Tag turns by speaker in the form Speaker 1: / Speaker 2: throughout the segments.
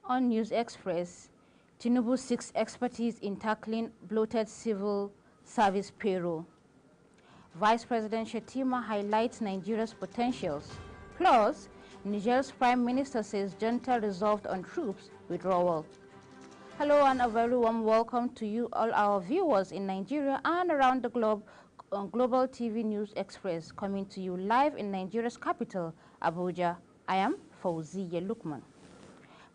Speaker 1: On News Express, Tinubu seeks expertise in tackling bloated civil service payroll. Vice President Shettima highlights Nigeria's potentials. Plus, Niger's Prime Minister says junta resolved on troops withdrawal. Hello and a very warm welcome to you all our viewers in Nigeria and around the globe on Global TV News Express, coming to you live in Nigeria's capital, Abuja. I am Fauziya Lukman.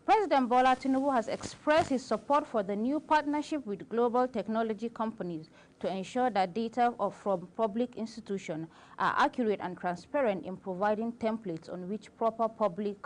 Speaker 1: President Bola Tinubu has expressed his support for the new partnership with global technology companies to ensure that data from public institutions are accurate and transparent in providing templates on which proper public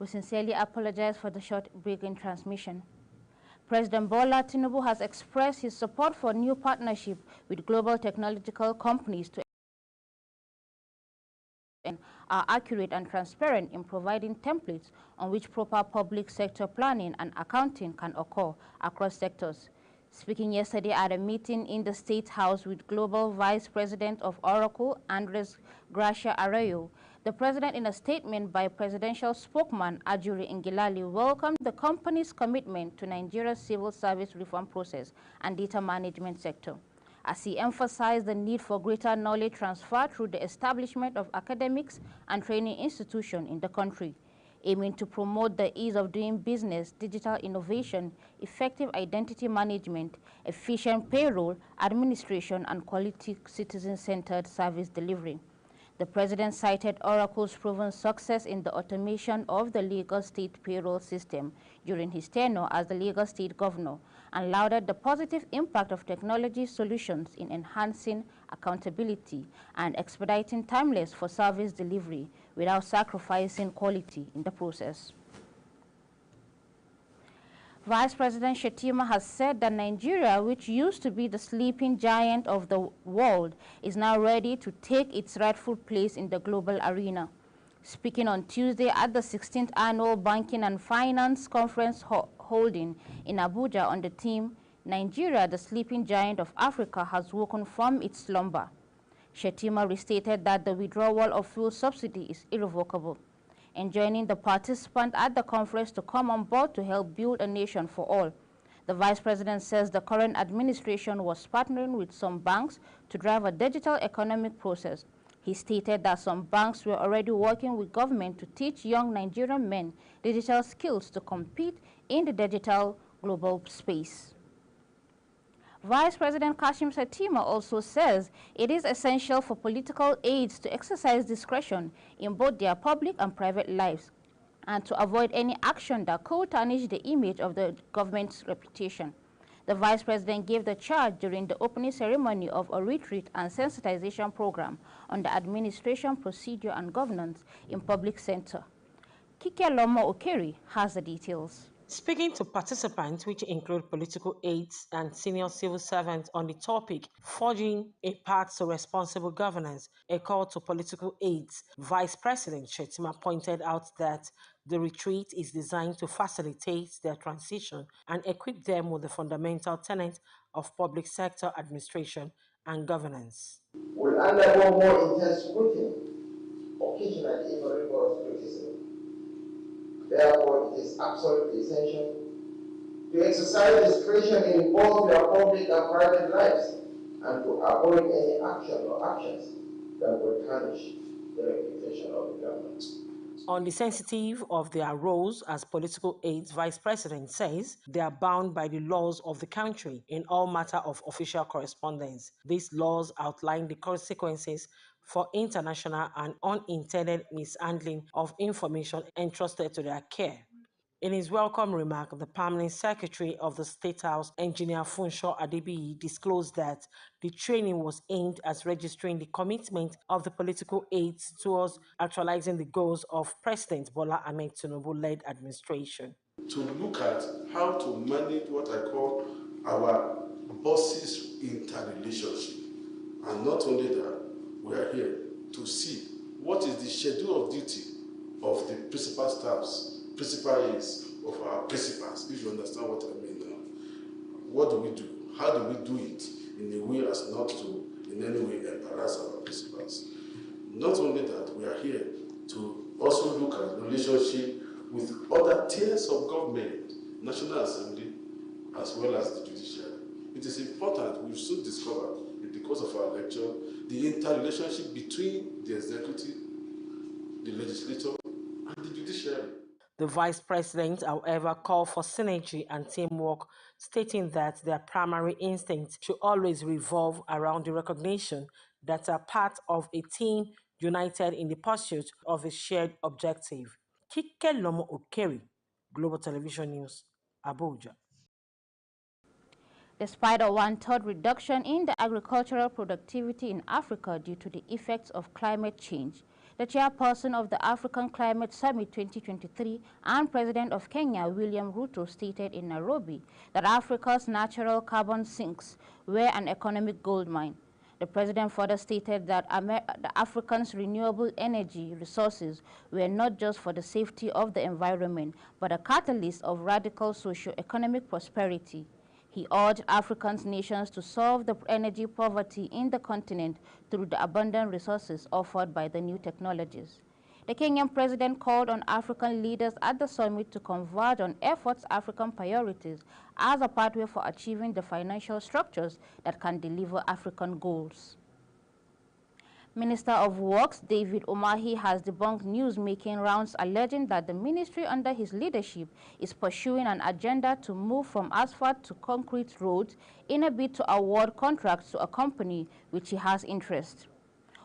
Speaker 1: We sincerely apologize for the short break in transmission. President Bola Tinubu has expressed his support for new partnership with global technological companies to are accurate and transparent in providing templates on which proper public sector planning and accounting can occur across sectors. Speaking yesterday at a meeting in the State House with Global Vice President of Oracle, Andres Gracia Arroyo, the president, in a statement by presidential spokesman Ajuri Ngilali, welcomed the company's commitment to Nigeria's civil service reform process and data management sector, as he emphasized the need for greater knowledge transfer through the establishment of academics and training institutions in the country, aiming to promote the ease of doing business, digital innovation, effective identity management, efficient payroll administration, and quality citizen-centered service delivery. The president cited Oracle's proven success in the automation of the Lagos State payroll system during his tenure as the Lagos State governor, and lauded the positive impact of technology solutions in enhancing accountability and expediting timeless for service delivery without sacrificing quality in the process. Vice President Shettima has said that Nigeria, which used to be the sleeping giant of the world, is now ready to take its rightful place in the global arena. Speaking on Tuesday at the 16th Annual Banking and Finance Conference holding in Abuja on the theme, Nigeria, the sleeping giant of Africa, has woken from its slumber, Shettima restated that the withdrawal of fuel subsidy is irrevocable, enjoining the participants at the conference to come on board to help build a nation for all. The vice president says the current administration was partnering with some banks to drive a digital economic process. He stated that some banks were already working with government to teach young Nigerian men digital skills to compete in the digital global space. Vice President Kashim Shettima also says it is essential for political aides to exercise discretion in both their public and private lives, and to avoid any action that could tarnish the image of the government's reputation. The Vice President gave the charge during the opening ceremony of a retreat and sensitization program on the administration, procedure, and governance in public sector. Kike Lomo Okeri has the details.
Speaker 2: Speaking to participants, which include political aides and senior civil servants, on the topic Forging a Path to Responsible Governance, a call to political aides, Vice President Shettima pointed out that the retreat is designed to facilitate their transition and equip them with the fundamental tenets of public sector administration and governance.
Speaker 3: Will undergo more intense scrutiny, occasionally even rigorous criticism. Therefore, it is absolutely essential to exercise discretion in both their public and private lives, and to avoid any action or actions that will tarnish the reputation of the government.
Speaker 2: On the sensitive of their roles as political aides, Vice President says they are bound by the laws of the country in all matter of official correspondence. These laws outline the consequences for international and unintended mishandling of information entrusted to their care. In his welcome remark, the permanent secretary of the State House, Engineer Funsho Adebiyi, disclosed that the training was aimed at registering the commitment of the political aides towards actualizing the goals of President Bola Ahmed Tinubu-led administration.
Speaker 4: To look at how to manage what I call our bosses' interrelationship. And not only that, we are here to see what is the schedule of duty of the principal staffs, principal aides of our principals, if you understand what I mean now. What do we do? How do we do it in a way as not to in any way embarrass our principals? Not only that, we are here to also look at relationship with other tiers of government, National Assembly, as well as the judiciary. It is important, we've soon discovered, in the course of our lecture, the interrelationship between the executive, the legislature, and the judiciary.
Speaker 2: The Vice President, however, called for synergy and teamwork, stating that their primary instinct should always revolve around the recognition that are part of a team united in the pursuit of a shared objective. Kike Lomo Okeri, Global Television News, Abuja.
Speaker 1: Despite a one-third reduction in the agricultural productivity in Africa due to the effects of climate change, the chairperson of the African Climate Summit 2023 and President of Kenya, William Ruto, stated in Nairobi that Africa's natural carbon sinks were an economic goldmine. The president further stated that the Africans' renewable energy resources were not just for the safety of the environment, but a catalyst of radical socio-economic prosperity. He urged African nations to solve the energy poverty in the continent through the abundant resources offered by the new technologies. The Kenyan president called on African leaders at the summit to converge on efforts African priorities as a pathway for achieving the financial structures that can deliver African goals. Minister of Works David Umahi has debunked news making rounds alleging that the ministry under his leadership is pursuing an agenda to move from asphalt to concrete roads in a bid to award contracts to a company which he has interest.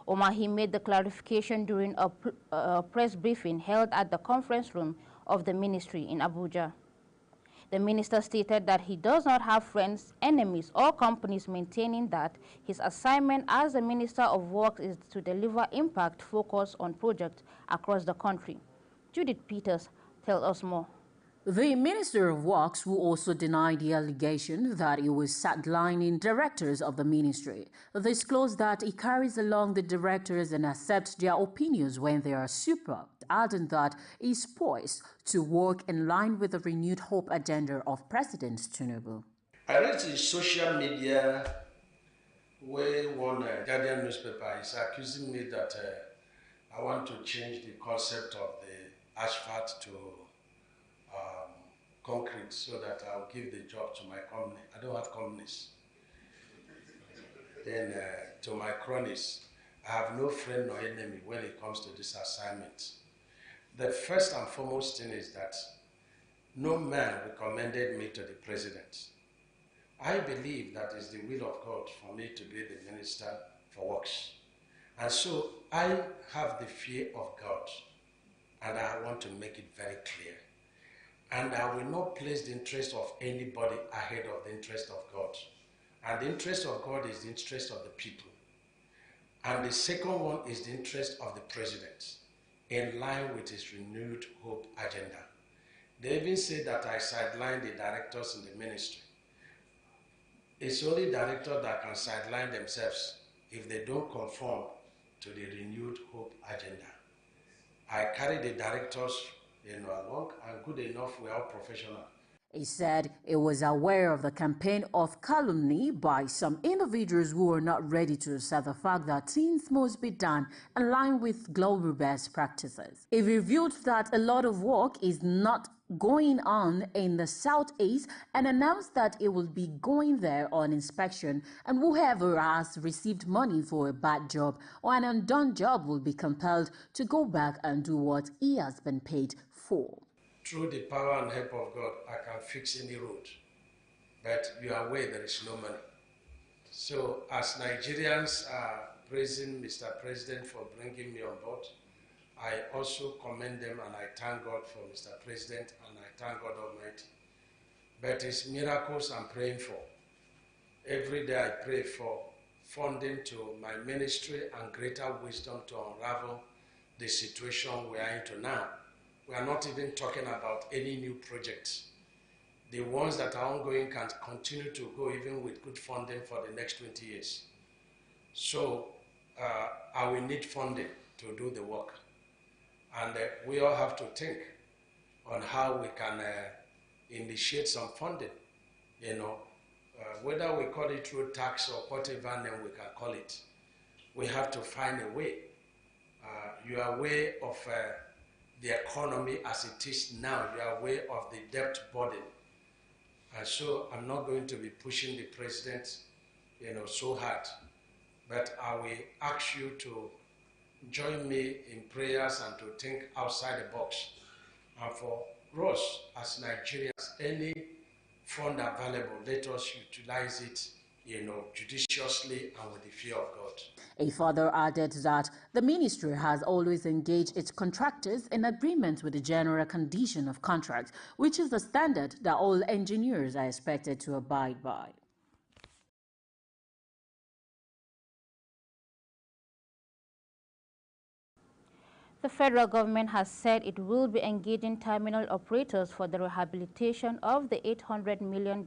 Speaker 1: Umahi made the clarification during a press briefing held at the conference room of the ministry in Abuja. The minister stated that he does not have friends, enemies, or companies, maintaining that his assignment as the Minister of Works is to deliver impact focus on projects across the country. Judith Peters tells us more.
Speaker 5: The Minister of Works will also deny the allegation that he was sidelining directors of the ministry. Disclosed that he carries along the directors and accepts their opinions when they are super, adding that he is poised to work in line with the renewed hope agenda of President Tinubu.
Speaker 6: I read in social media where one Guardian newspaper is accusing me that I want to change the concept of the asphalt to concrete so that I'll give the job to my company. I don't have companies. Then to my cronies, I have no friend nor enemy when it comes to this assignment. The first and foremost thing is that no man recommended me to the president. I believe that is the will of God for me to be the Minister for Works. And so I have the fear of God, and I want to make it very clear. And I will not place the interest of anybody ahead of the interest of God. And the interest of God is the interest of the people. And the second one is the interest of the president, in line with his renewed hope agenda. They even say that I sideline the directors in the ministry. It's only directors that can sideline themselves if they don't conform to the renewed hope agenda. I carry the directors along, and good enough, we are professional.
Speaker 5: He said he was aware of the campaign of calumny by some individuals who are not ready to accept the fact that things must be done in line with global best practices. He revealed that a lot of work is not going on in the Southeast and announced that he will be going there on inspection, and whoever has received money for a bad job or an undone job will be compelled to go back and do what he has been paid for.
Speaker 6: Through the power and help of God, I can fix any road. But you are aware there is no money. So as Nigerians are praising Mr. President for bringing me on board, I also commend them and I thank God for Mr. President, and I thank God Almighty. But it's miracles I'm praying for. Every day I pray for funding to my ministry and greater wisdom to unravel the situation we are into now. We are not even talking about any new projects. The ones that are ongoing can continue to go even with good funding for the next 20 years. So I will need funding to do the work. And we all have to think on how we can initiate some funding, whether we call it through tax or whatever name we can call it. We have to find a way. You are aware of the economy as it is now. You are aware of the debt burden. And so I'm not going to be pushing the president, so hard. But I will ask you to join me in prayers and to think outside the box. And for us as Nigerians, any fund available, let us utilize it, judiciously and with the fear of God.
Speaker 5: He further added that the ministry has always engaged its contractors in agreement with the general condition of contract, which is the standard that all engineers are expected to abide by.
Speaker 1: The federal government has said it will be engaging terminal operators for the rehabilitation of the $800 million,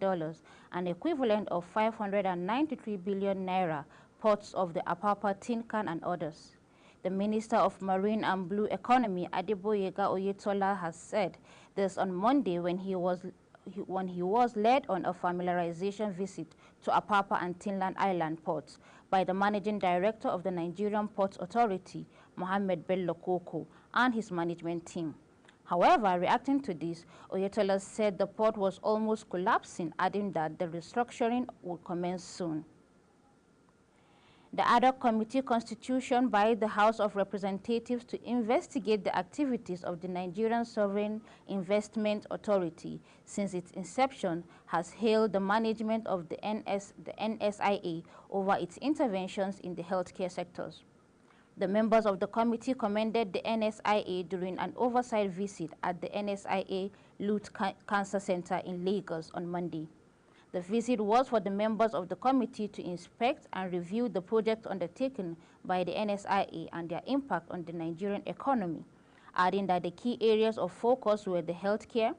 Speaker 1: an equivalent of 593 billion naira, ports of the Apapa, Tin Can and others. The Minister of Marine and Blue Economy, Adeboyega Oyetola, has said this on Monday when he was led on a familiarization visit to Apapa and Tinland Island ports by the Managing Director of the Nigerian Ports Authority, Mohammed Bello Koko, and his management team. However, reacting to this, Oyetola said the port was almost collapsing, adding that the restructuring would commence soon. The ad hoc committee constitution by the House of Representatives to investigate the activities of the Nigerian Sovereign Investment Authority since its inception has hailed the management of the NSIA over its interventions in the healthcare sectors. The members of the committee commended the NSIA during an oversight visit at the NSIA Luth Cancer Center in Lagos on Monday. The visit was for the members of the committee to inspect and review the projects undertaken by the NSIA and their impact on the Nigerian economy, adding that the key areas of focus were the healthcare,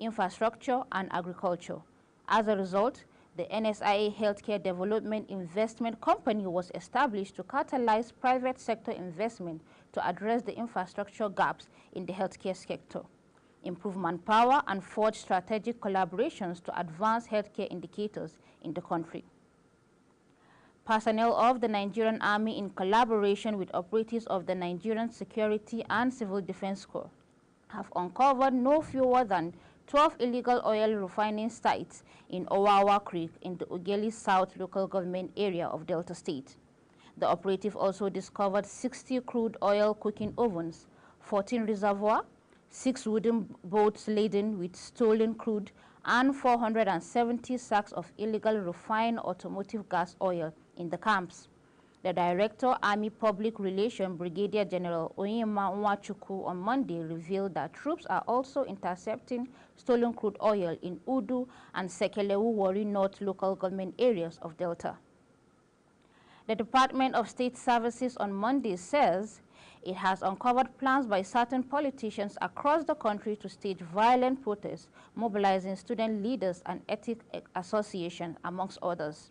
Speaker 1: infrastructure, and agriculture. As a result, the NSIA Healthcare Development Investment Company was established to catalyze private sector investment to address the infrastructure gaps in the healthcare sector, improve manpower, and forge strategic collaborations to advance healthcare indicators in the country. Personnel of the Nigerian Army, in collaboration with operatives of the Nigerian Security and Civil Defense Corps, have uncovered no fewer than 12 illegal oil refining sites in Owawa Creek in the Ughelli South local government area of Delta State. The operative also discovered 60 crude oil cooking ovens, 14 reservoirs, 6 wooden boats laden with stolen crude, and 470 sacks of illegal refined automotive gas oil in the camps. The Director, Army Public Relations, Brigadier General Onyema Nwachukwu, on Monday revealed that troops are also intercepting stolen crude oil in Udu and Sekelewu Warri North local government areas of Delta. The Department of State Services on Monday says it has uncovered plans by certain politicians across the country to stage violent protests, mobilizing student leaders and ethnic associations, amongst others.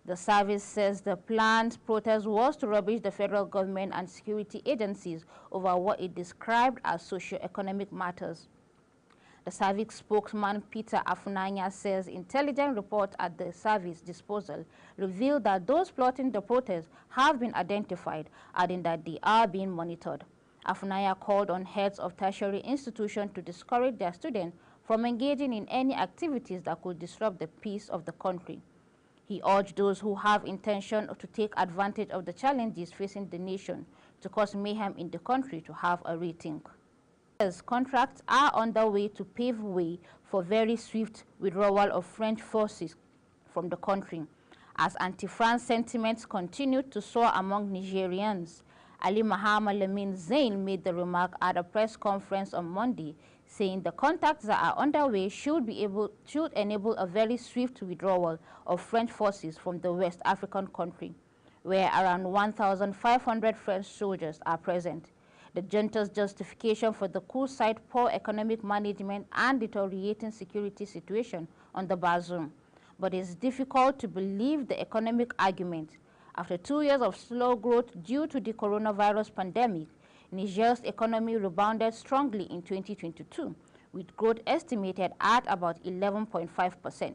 Speaker 1: The service says the planned protest was to rubbish the federal government and security agencies over what it described as socio-economic matters. The service spokesman Peter Afunanya says intelligence reports at the service disposal revealed that those plotting the protest have been identified, adding that they are being monitored. Afunanya called on heads of tertiary institutions to discourage their students from engaging in any activities that could disrupt the peace of the country. He urged those who have intention to take advantage of the challenges facing the nation to cause mayhem in the country to have a rethink. Contracts are underway to pave way for very swift withdrawal of French forces from the country. As anti-France sentiments continue to soar among Nigerians, Ali Mohammed Lamin Zain made the remark at a press conference on Monday, saying the contacts that are underway should enable a very swift withdrawal of French forces from the West African country, where around 1,500 French soldiers are present. The junta's justification for the coup cited poor economic management and deteriorating security situation under Bazoum, but it's difficult to believe the economic argument. After 2 years of slow growth due to the coronavirus pandemic, Niger's economy rebounded strongly in 2022, with growth estimated at about 11.5%.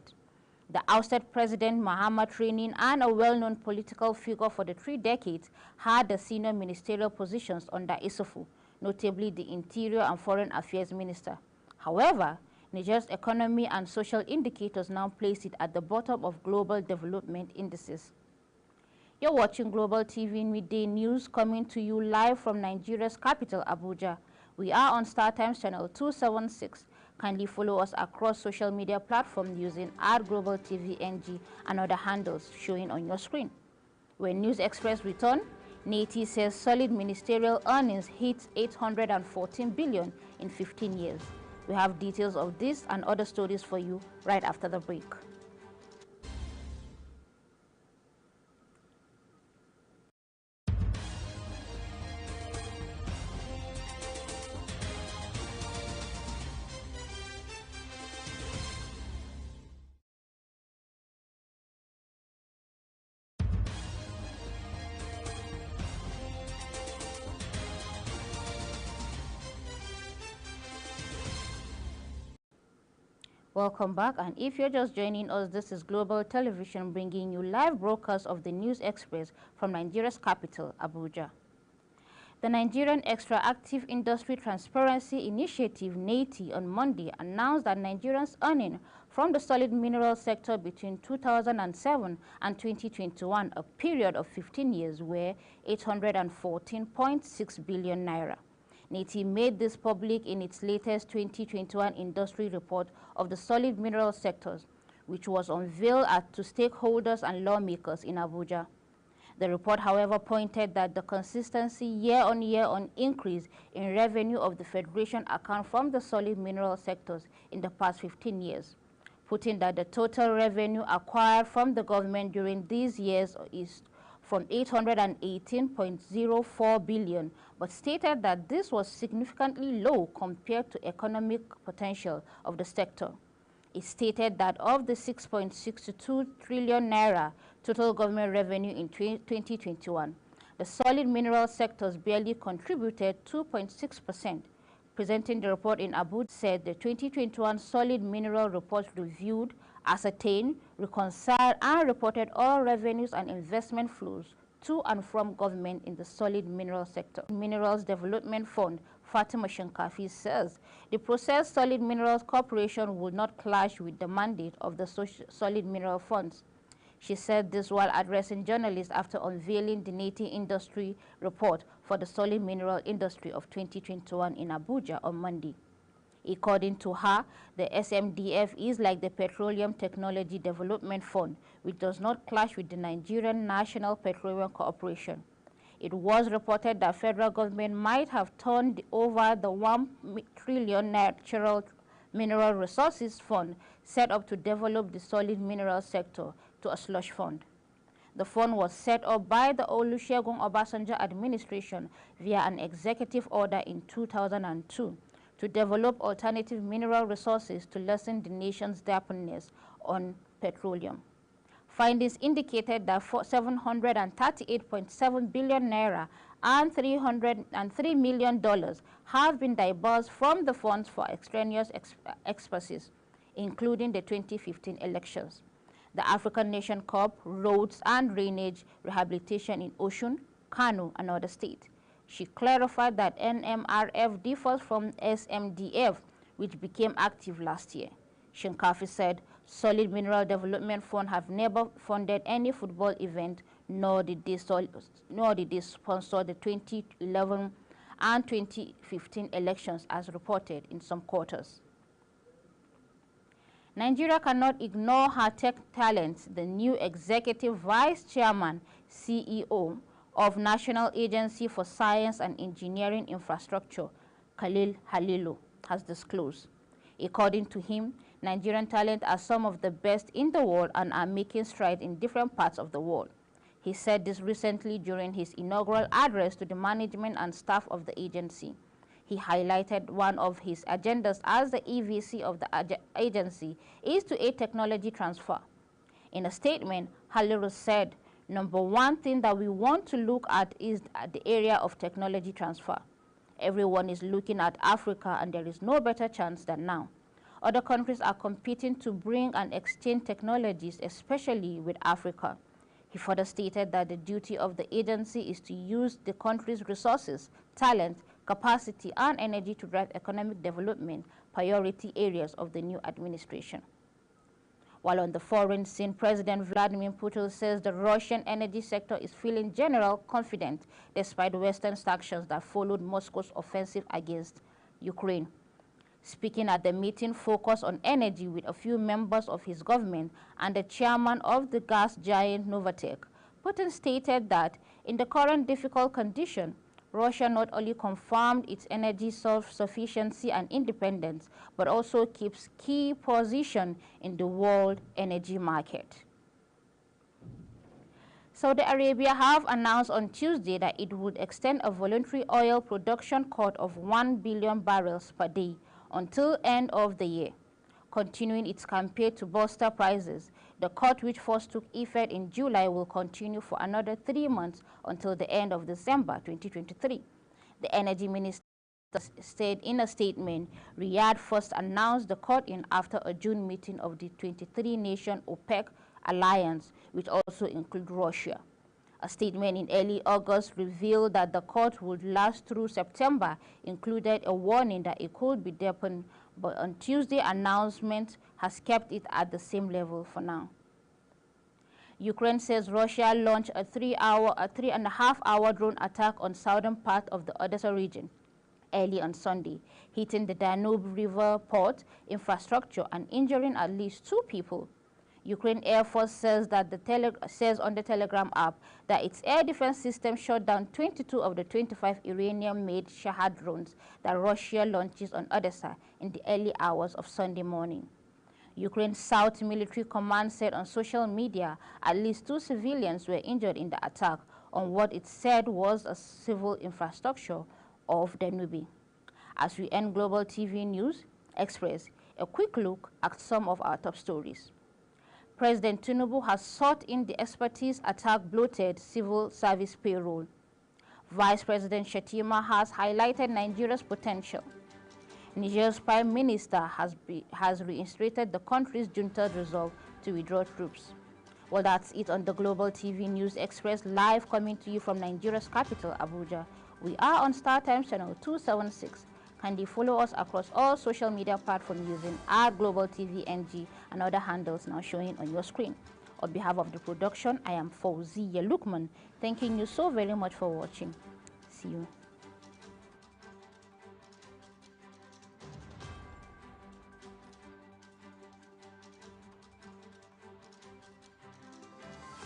Speaker 1: The ousted President Mahamat Traoré, and a well-known political figure for the 3 decades, had the senior ministerial positions under Issoufou, notably the Interior and Foreign Affairs Minister. However, Niger's economy and social indicators now place it at the bottom of global development indices. You're watching Global TV Midday News, coming to you live from Nigeria's capital, Abuja. We are on StarTimes channel 276. Kindly follow us across social media platforms using @GlobalTVNG and other handles showing on your screen. When News Express return, NATI says solid ministerial earnings hit 814 billion in 15 years. We have details of this and other stories for you right after the break. Welcome back, and if you're just joining us, this is Global Television bringing you live broadcasts of the News Express from Nigeria's capital, Abuja. The Nigerian Extractive Industry Transparency Initiative, NATI, on Monday announced that Nigerians earning from the solid mineral sector between 2007 and 2021, a period of 15 years, were 814.6 billion naira. NATI made this public in its latest 2021 industry report of the solid mineral sectors, which was unveiled to stakeholders and lawmakers in Abuja. The report, however, pointed that the consistency year-on-year increase in revenue of the Federation account from the solid mineral sectors in the past 15 years, putting that the total revenue acquired from the government during these years is from 818.04 billion, but stated that this was significantly low compared to economic potential of the sector. It stated that of the 6.62 trillion naira total government revenue in 2021, the solid mineral sectors barely contributed 2.6%. Presenting the report in Abuja, said the 2021 solid mineral report reviewed, ascertained, reconciled, and reported all revenues and investment flows to and from government in the solid mineral sector. Minerals Development Fund, Fatima Shinkafi, says the Processed Solid Minerals Corporation would not clash with the mandate of the solid mineral funds. She said this while addressing journalists after unveiling the NATI industry report for the solid mineral industry of 2021 in Abuja on Monday. According to her, the SMDF is like the Petroleum Technology Development Fund, which does not clash with the Nigerian National Petroleum Corporation. It was reported that federal government might have turned over the 1 trillion natural mineral resources fund set up to develop the solid mineral sector to a slush fund. The fund was set up by the Olusegun Obasanjo administration via an executive order in 2002 to develop alternative mineral resources to lessen the nation's dependence on petroleum. Findings indicated that 738.7 billion naira and $303 million have been disbursed from the funds for extraneous expenses, including the 2015 elections, the African Nation Corp, roads and drainage rehabilitation in Osun, Kano, and other states. She clarified that NMRF differs from SMDF, which became active last year. Shinkafi said Solid Mineral Development Fund have never funded any football event, nor did they sponsor the 2011 and 2015 elections as reported in some quarters. Nigeria cannot ignore her tech talents, the new executive vice chairman, CEO of National Agency for Science and Engineering Infrastructure, Khalil Halilu, has disclosed. According to him, Nigerian talent are some of the best in the world and are making strides in different parts of the world. He said this recently during his inaugural address to the management and staff of the agency. He highlighted one of his agendas as the EVC of the agency is to aid technology transfer. In a statement, Halilu said, "Number one thing that we want to look at is the area of technology transfer. Everyone is looking at Africa, and there is no better chance than now. Other countries are competing to bring and exchange technologies, especially with Africa." He further stated that the duty of the agency is to use the country's resources, talent, capacity, and energy to drive economic development, priority areas of the new administration. While on the foreign scene, President Vladimir Putin says the Russian energy sector is feeling general confident despite Western sanctions that followed Moscow's offensive against Ukraine. Speaking at the meeting focused on energy with a few members of his government and the chairman of the gas giant Novatek, Putin stated that in the current difficult condition, Russia not only confirmed its energy self-sufficiency and independence, but also keeps key position in the world energy market. Saudi Arabia have announced on Tuesday that it would extend a voluntary oil production cut of 1 billion barrels per day until end of the year. Continuing its campaign to bolster prices, the cut, which first took effect in July, will continue for another 3 months until the end of December 2023. The energy minister said in a statement, Riyadh first announced the cut in after a June meeting of the 23-nation OPEC alliance, which also includes Russia. A statement in early August revealed that the cut would last through September, included a warning that it could be deepened, but on Tuesday announcement has kept it at the same level for now. Ukraine says Russia launched a 3.5-hour drone attack on southern part of the Odessa region early on Sunday, hitting the Danube River port infrastructure and injuring at least 2 people. Ukraine Air Force says that says on the Telegram app that its air defense system shot down 22 of the 25 Iranian-made Shahad drones that Russia launches on Odessa in the early hours of Sunday morning. Ukraine's South Military Command said on social media at least 2 civilians were injured in the attack on what it said was a civil infrastructure of Danube. As we end Global TV News Express, a quick look at some of our top stories. President Tinubu has sought in the expertise attack bloated civil service payroll. Vice President Shettima has highlighted Nigeria's potential. Niger's Prime Minister has reiterated the country's junta's resolve to withdraw troops. Well, that's it on the Global TV News Express, live coming to you from Nigeria's capital, Abuja. We are on StarTimes channel 276. Kindly follow us across all social media platforms using @GlobalTVNG and other handles now showing on your screen. On behalf of the production, I am Fauziya Lukman, thanking you so very much for watching. See you.